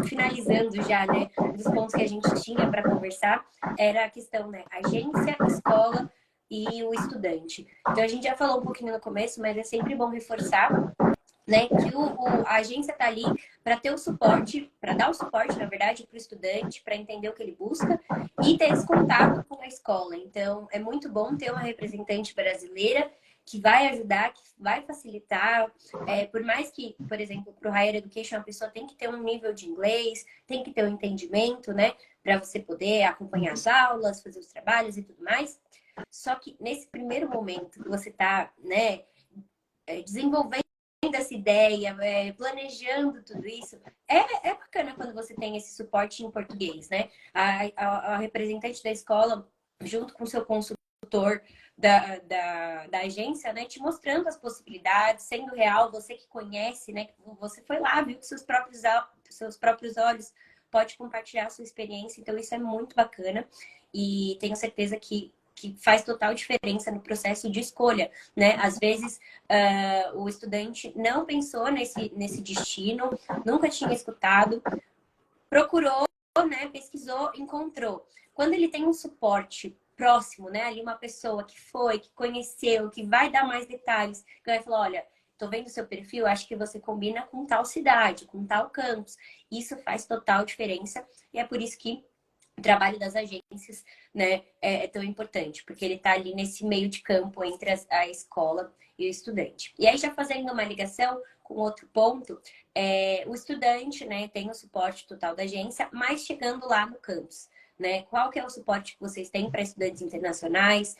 finalizando já, né? Um dos pontos que a gente tinha para conversar era a questão, né? Agência, escola e o estudante. Então a gente já falou um pouquinho no começo, mas é sempre bom reforçar, né, que a agência está ali para ter o suporte, para dar o suporte, na verdade, para o estudante, para entender o que ele busca e ter esse contato com a escola. Então, é muito bom ter uma representante brasileira que vai ajudar, que vai facilitar. Por mais que, por exemplo, para o Higher Education, a pessoa tem que ter um nível de inglês, tem que ter um entendimento, né, para você poder acompanhar as aulas, fazer os trabalhos e tudo mais. Só que nesse primeiro momento que você está, né, desenvolvendo essa ideia, planejando tudo isso, é bacana quando você tem esse suporte em português, né? A representante da escola, junto com o seu consultor da agência, né? Te mostrando as possibilidades, sendo real, você que conhece, né? Você foi lá, viu com seus próprios olhos, pode compartilhar a sua experiência, então isso é muito bacana e tenho certeza que faz total diferença no processo de escolha, né? Às vezes o estudante não pensou nesse destino, nunca tinha escutado, procurou, né? Pesquisou, encontrou. Quando ele tem um suporte próximo, né? Ali uma pessoa que foi, que conheceu, que vai dar mais detalhes, que vai falar, olha, tô vendo seu perfil, acho que você combina com tal cidade, com tal campus. Isso faz total diferença e é por isso que o trabalho das agências, né, é tão importante, porque ele está ali nesse meio de campo entre a escola e o estudante. E aí, já fazendo uma ligação com outro ponto, o estudante, né, tem o suporte total da agência, mas chegando lá no campus, né, qual que é o suporte que vocês têm para estudantes internacionais?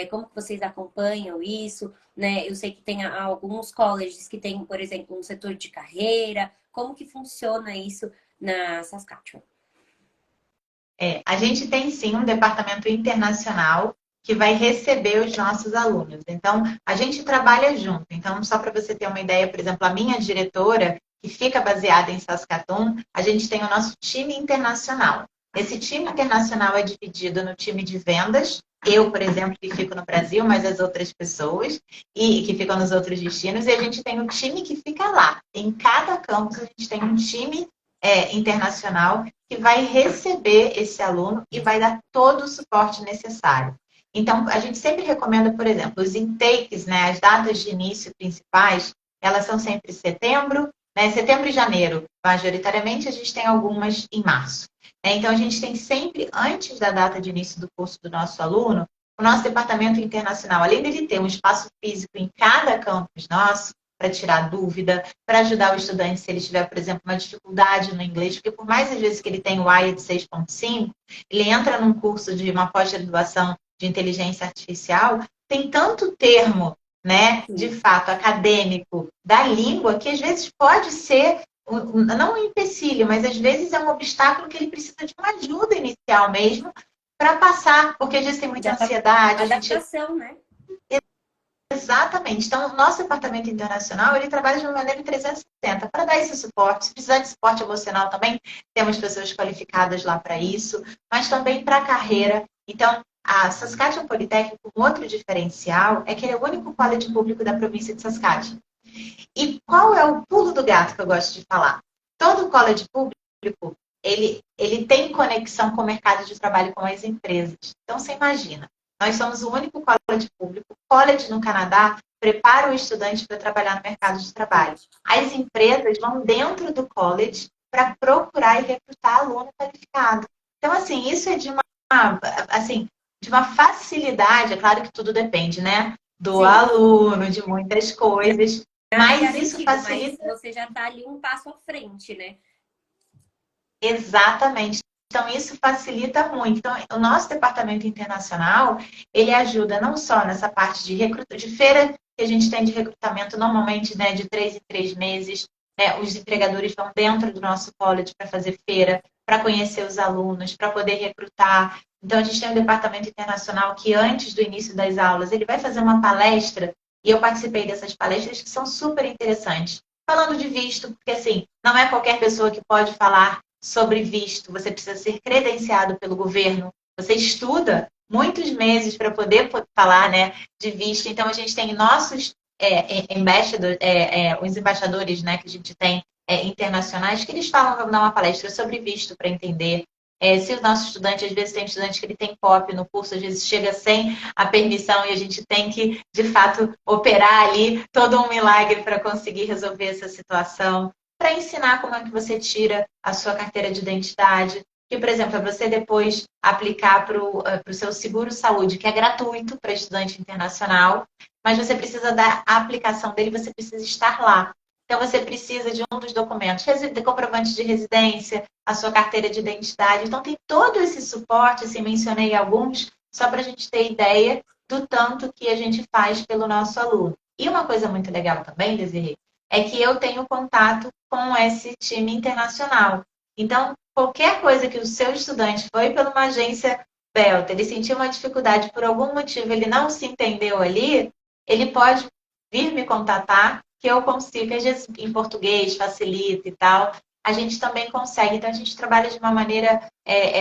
Como que vocês acompanham isso? Né? Eu sei que tem alguns colleges que têm, por exemplo, um setor de carreira. Como que funciona isso na Saskatchewan? A gente tem sim um departamento internacional que vai receber os nossos alunos. Então, a gente trabalha junto. Então, só para você ter uma ideia, por exemplo, a minha diretora, que fica baseada em Saskatoon, a gente tem o nosso time internacional. Esse time internacional é dividido no time de vendas, eu, por exemplo, que fico no Brasil, mas as outras pessoas, e que ficam nos outros destinos, e a gente tem o time que fica lá. Em cada campus, a gente tem um time internacional que vai receber esse aluno e vai dar todo o suporte necessário. Então, a gente sempre recomenda, por exemplo, os intakes, né, as datas de início principais, elas são sempre setembro, né, setembro e janeiro. Majoritariamente, a gente tem algumas em março. Então, a gente tem sempre, antes da data de início do curso do nosso aluno, o nosso departamento internacional, além dele ter um espaço físico em cada campus nosso, para tirar dúvida, para ajudar o estudante se ele tiver, por exemplo, uma dificuldade no inglês, porque por mais às vezes que ele tenha o IELTS 6.5, ele entra num curso de uma pós-graduação de inteligência artificial, tem tanto termo, né, de fato, acadêmico da língua, que às vezes pode ser, não um empecilho, mas às vezes é um obstáculo que ele precisa de uma ajuda inicial mesmo para passar, porque às vezes tem muita ansiedade. Adaptação, né? Exatamente. Então, o nosso departamento internacional, ele trabalha de uma maneira 360 para dar esse suporte. Se precisar de suporte emocional também, temos pessoas qualificadas lá para isso, mas também para a carreira. Então, a Saskatchewan Polytechnic, um outro diferencial, é que ele é o único college público da província de Saskatchewan. E qual é o pulo do gato que eu gosto de falar? Todo college público, ele tem conexão com o mercado de trabalho com as empresas. Então, você imagina, nós somos o único college público. O college no Canadá prepara o estudante para trabalhar no mercado de trabalho. As empresas vão dentro do college para procurar e recrutar aluno qualificado. Então, assim, isso é de uma facilidade. É claro que tudo depende, né? Do aluno, de muitas coisas. Mas isso facilita. Mas você já está ali um passo à frente, né? Exatamente. Então, isso facilita muito. Então, o nosso departamento internacional, ele ajuda não só nessa parte de feira que a gente tem de recrutamento, normalmente, né, de 3 em 3 meses, né, os empregadores vão dentro do nosso college para fazer feira, para conhecer os alunos, para poder recrutar. Então, a gente tem um departamento internacional que, antes do início das aulas, ele vai fazer uma palestra, e eu participei dessas palestras que são super interessantes. Falando de visto, porque, assim, não é qualquer pessoa que pode falar sobre visto, você precisa ser credenciado pelo governo, você estuda muitos meses para poder falar, né, de visto. Então, a gente tem nossos os embaixadores, né, que a gente tem internacionais, que eles falam, vamos dar uma palestra sobre visto para entender. Se o nosso estudante, às vezes tem estudante que ele tem POP no curso, às vezes chega sem a permissão e a gente tem que, de fato, operar ali todo um milagre para conseguir resolver essa situação, para ensinar como é que você tira a sua carteira de identidade, que, por exemplo, é você depois aplicar para o seu seguro-saúde, que é gratuito para estudante internacional, mas você precisa da aplicação dele, você precisa estar lá. Então, você precisa de um dos documentos, de comprovante de residência, a sua carteira de identidade. Então, tem todo esse suporte, assim, mencionei alguns, só para a gente ter ideia do tanto que a gente faz pelo nosso aluno. E uma coisa muito legal também, Desirê, é que eu tenho contato com esse time internacional. Então, qualquer coisa que o seu estudante foi por uma agência Belta, ele sentiu uma dificuldade por algum motivo, ele não se entendeu ali, ele pode vir me contatar, que eu consigo, às vezes em português, facilita e tal. A gente também consegue, então a gente trabalha de uma maneira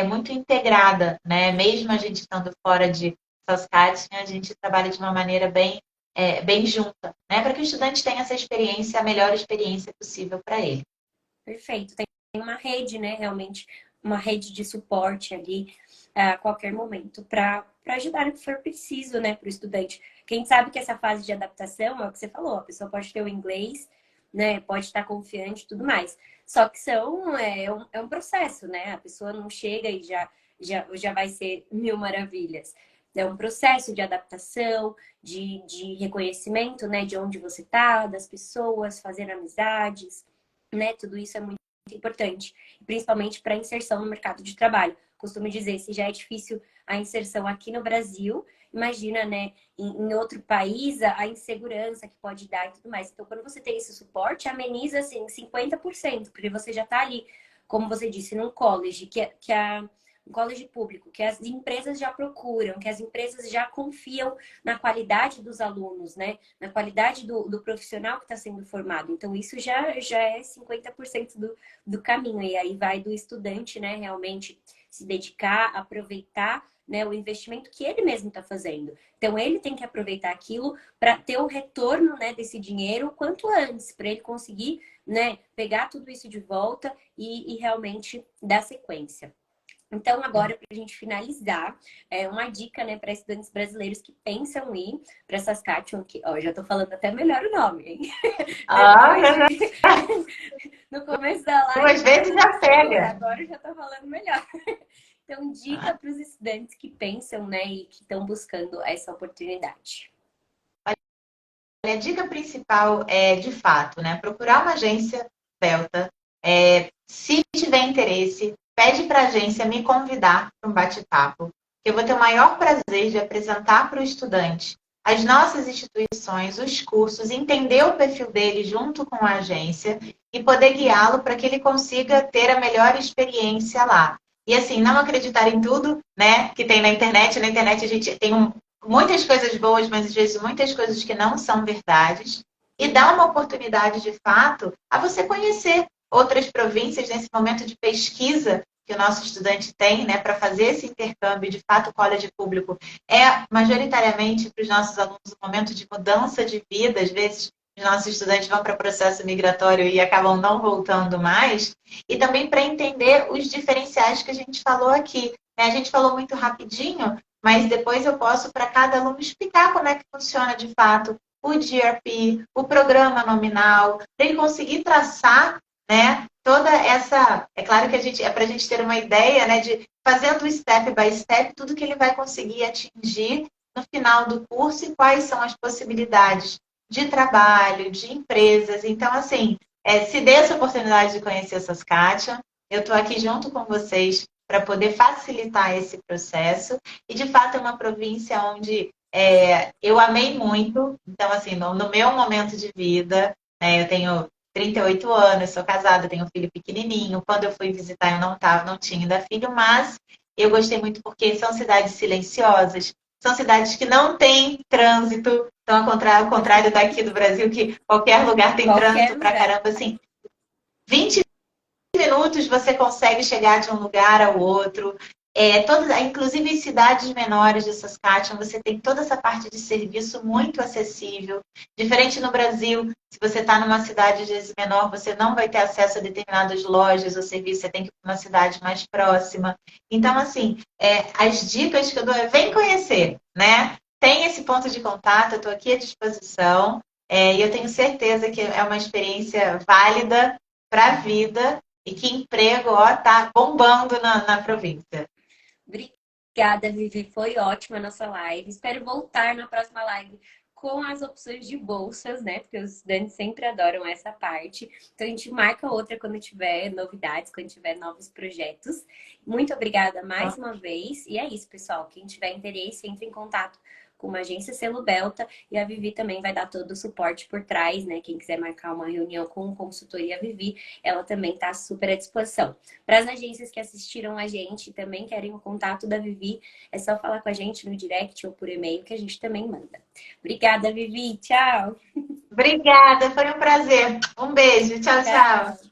muito integrada, né? Mesmo a gente estando fora de Saskatchewan, a gente trabalha de uma maneira bem junta, né? Para que o estudante tenha essa experiência, a melhor experiência possível para ele. Perfeito. Tem uma rede, né? Realmente, uma rede de suporte ali a qualquer momento para ajudar no que for preciso, né, para o estudante. Porque a gente sabe que essa fase de adaptação é o que você falou, a pessoa pode ter o inglês, né? Pode estar confiante e tudo mais. Só que é um processo, né? A pessoa não chega e já vai ser mil maravilhas. É um processo de adaptação, de reconhecimento, né? De onde você tá, das pessoas, fazer amizades, né? Tudo isso é muito importante, principalmente para inserção no mercado de trabalho. Costumo dizer, se já é difícil a inserção aqui no Brasil, imagina, né, em outro país, a insegurança que pode dar e tudo mais. Então, quando você tem esse suporte, ameniza, assim, 50%, porque você já está ali, como você disse, num college, um college público, que as empresas já procuram, que as empresas já confiam na qualidade dos alunos, né? Na qualidade do profissional que está sendo formado. Então, isso já é 50% do caminho. E aí vai do estudante, né, realmente se dedicar, aproveitar, né, o investimento que ele mesmo está fazendo. Então, ele tem que aproveitar aquilo para ter o retorno, né, desse dinheiro o quanto antes, para ele conseguir, né, pegar tudo isso de volta e realmente dar sequência. Então, agora, para a gente finalizar, uma dica, né, para estudantes brasileiros que pensam em ir para essa Saskatchewan, que, ó, já estou falando até melhor o nome, hein? Ah, No começo da live, duas vezes já pega. agora eu já estou falando melhor. Então, dica para os estudantes que pensam, né, e que estão buscando essa oportunidade. A dica principal é, de fato, né, procurar uma agência Delta. Se tiver interesse, pede para a agência me convidar para um bate-papo. Eu vou ter o maior prazer de apresentar para o estudante as nossas instituições, os cursos, entender o perfil dele junto com a agência e poder guiá-lo para que ele consiga ter a melhor experiência lá. E assim, não acreditar em tudo, né, que tem na internet. Na internet a gente tem muitas coisas boas, mas às vezes muitas coisas que não são verdades. E dar uma oportunidade, de fato, a você conhecer outras províncias nesse momento de pesquisa que o nosso estudante tem, né, para fazer esse intercâmbio. De fato, o college público é majoritariamente para os nossos alunos um momento de mudança de vida. Às vezes, os nossos estudantes vão para o processo migratório e acabam não voltando mais. E também para entender os diferenciais que a gente falou aqui. A gente falou muito rapidinho, mas depois eu posso, para cada aluno, explicar como é que funciona de fato o GRP, o programa nominal, para ele conseguir traçar, né, toda essa... É claro que é para a gente ter uma ideia, né, de fazendo step by step, tudo que ele vai conseguir atingir no final do curso e quais são as possibilidades de trabalho, de empresas. Então, assim, se dê essa oportunidade de conhecer a Saskatchewan, eu estou aqui junto com vocês para poder facilitar esse processo. E, de fato, é uma província onde eu amei muito. Então, assim, no meu momento de vida, eu tenho 38 anos, sou casada, tenho um filho pequenininho. Quando eu fui visitar, eu não tinha ainda filho, mas eu gostei muito porque são cidades silenciosas, são cidades que não têm trânsito. Então, ao contrário daqui do Brasil, que qualquer lugar tem trânsito pra caramba, assim, 20 minutos você consegue chegar de um lugar ao outro. Inclusive em cidades menores de Saskatchewan, você tem toda essa parte de serviço muito acessível. Diferente no Brasil, se você está numa cidade às vezes menor, você não vai ter acesso a determinadas lojas ou serviços, você tem que ir para uma cidade mais próxima. Então, assim, as dicas que eu dou vem conhecer, né? Tem esse ponto de contato, eu estou aqui à disposição, e eu tenho certeza que é uma experiência válida para a vida. E que emprego, ó, tá bombando na província. Obrigada, Vivi. Foi ótima a nossa live. Espero voltar na próxima live com as opções de bolsas, né? Porque os estudantes sempre adoram essa parte. Então, a gente marca outra quando tiver novidades, quando tiver novos projetos. Muito obrigada mais uma vez. E é isso, pessoal. Quem tiver interesse, entre em contato com uma agência Selo Belta, e a Vivi também vai dar todo o suporte por trás, né? Quem quiser marcar uma reunião com consultoria Vivi, ela também está super à disposição. Para as agências que assistiram a gente e também querem o contato da Vivi, é só falar com a gente no direct ou por e-mail que a gente também manda. Obrigada, Vivi. Tchau. Obrigada, foi um prazer. Um beijo. Tchau, tchau.